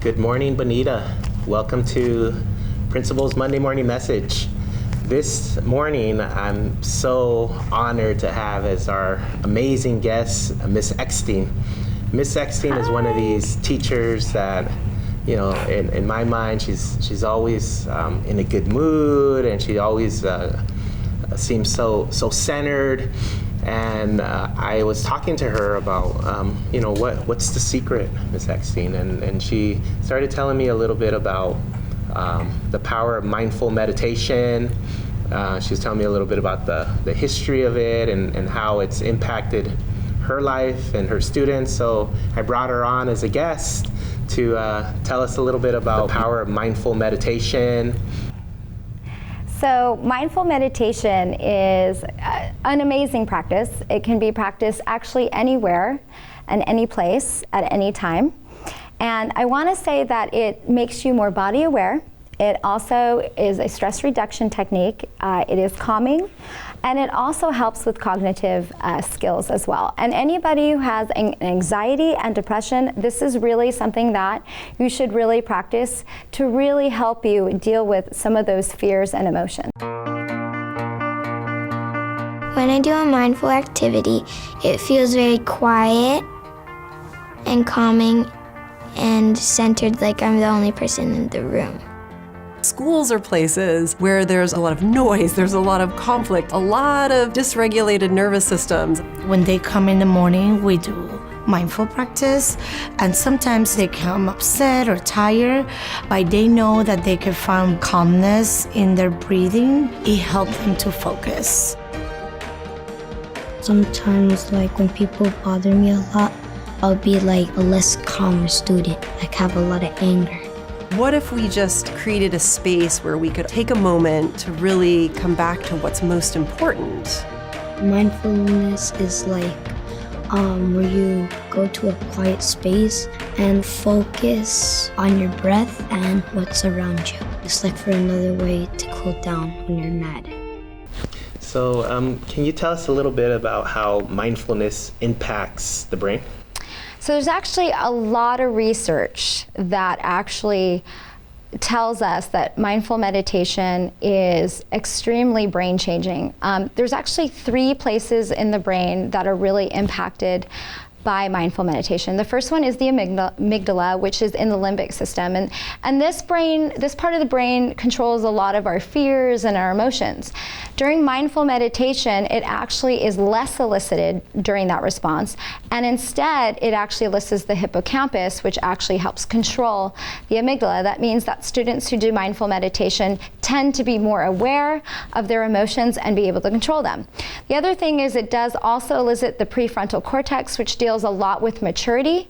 Good morning, Bonita. Welcome to Principal's Monday Morning Message. This morning, I'm so honored to have as our amazing guest, Miss Eckstein. Miss Eckstein is one of these teachers that, you know, in my mind, she's always in a good mood, and she always seems so centered. And I was talking to her about, you know, what's the secret, Miss Eckstein? And she started telling me a little bit about the power of mindful meditation. She was telling me a little bit about the history of it and how it's impacted her life and her students. So I brought her on as a guest to tell us a little bit about the power of mindful meditation. So mindful meditation is an amazing practice. It can be practiced actually anywhere and any place at any time. And I want to say that it makes you more body aware. It also is a stress reduction technique. It is calming, and it also helps with cognitive skills as well. And anybody who has anxiety and depression, this is really something that you should really practice to really help you deal with some of those fears and emotions. When I do a mindful activity, it feels very quiet and calming and centered, like I'm the only person in the room. Schools are places where there's a lot of noise, there's a lot of conflict, a lot of dysregulated nervous systems. When they come in the morning, we do mindful practice, and sometimes they come upset or tired, but they know that they can find calmness in their breathing. It helps them to focus. Sometimes, like when people bother me a lot, I'll be like a less calm student, like have a lot of anger. What if we just created a space where we could take a moment to really come back to what's most important? Mindfulness is like where you go to a quiet space and focus on your breath and what's around you. It's like for another way to cool down when you're mad. So can you tell us a little bit about how mindfulness impacts the brain? So there's actually a lot of research that actually tells us that mindful meditation is extremely brain changing. There's actually 3 places in the brain that are really impacted by mindful meditation. The first one is the amygdala, which is in the limbic system. And this part of the brain controls a lot of our fears and our emotions. During mindful meditation, it actually is less elicited during that response. And instead, it actually elicits the hippocampus, which actually helps control the amygdala. That means that students who do mindful meditation tend to be more aware of their emotions and be able to control them. The other thing is it does also elicit the prefrontal cortex, which deals a lot with maturity,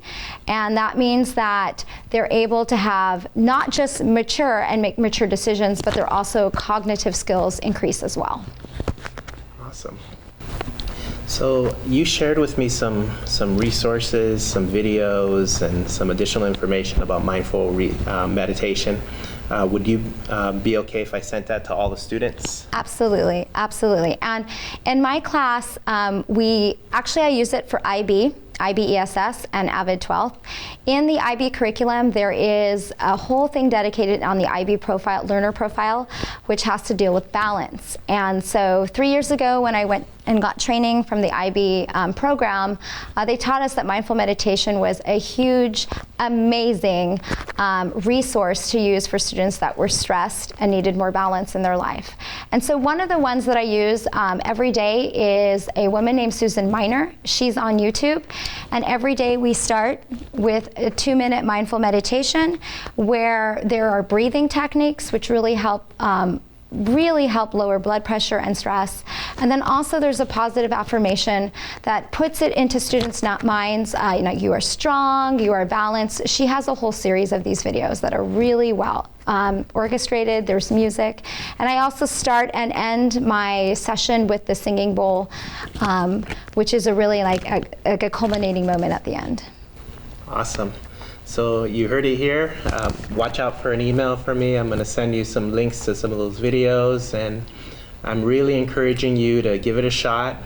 and that means that they're able to have not just mature and make mature decisions, but their also cognitive skills increase as well. Awesome. So you shared with me some resources, some videos, and some additional information about mindful meditation. Would you be okay if I sent that to all the students? Absolutely, absolutely. And in my class, I use it for IB ESS, and AVID 12th. In the IB curriculum, there is a whole thing dedicated on the IB profile, learner profile, which has to deal with balance. And so 3 years ago, when I went and got training from the IB program, they taught us that mindful meditation was a huge, amazing resource to use for students that were stressed and needed more balance in their life. And so one of the ones that I use every day is a woman named Susan Miner. She's on YouTube. And every day we start with a 2-minute mindful meditation where there are breathing techniques which really help lower blood pressure and stress. And then also there's a positive affirmation that puts it into students' minds, you are strong, you are balanced. She has a whole series of these videos that are really well orchestrated. There's music. And I also start and end my session with the singing bowl, which is a really like a culminating moment at the end. Awesome. So you heard it here. Watch out for an email from me. I'm going to send you some links to some of those videos, and I'm really encouraging you to give it a shot.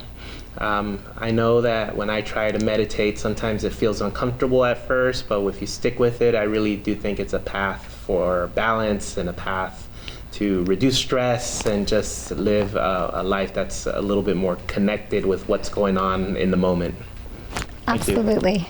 I know that when I try to meditate, sometimes it feels uncomfortable at first, but if you stick with it, I really do think it's a path for balance and a path to reduce stress and just live a life that's a little bit more connected with what's going on in the moment. Absolutely.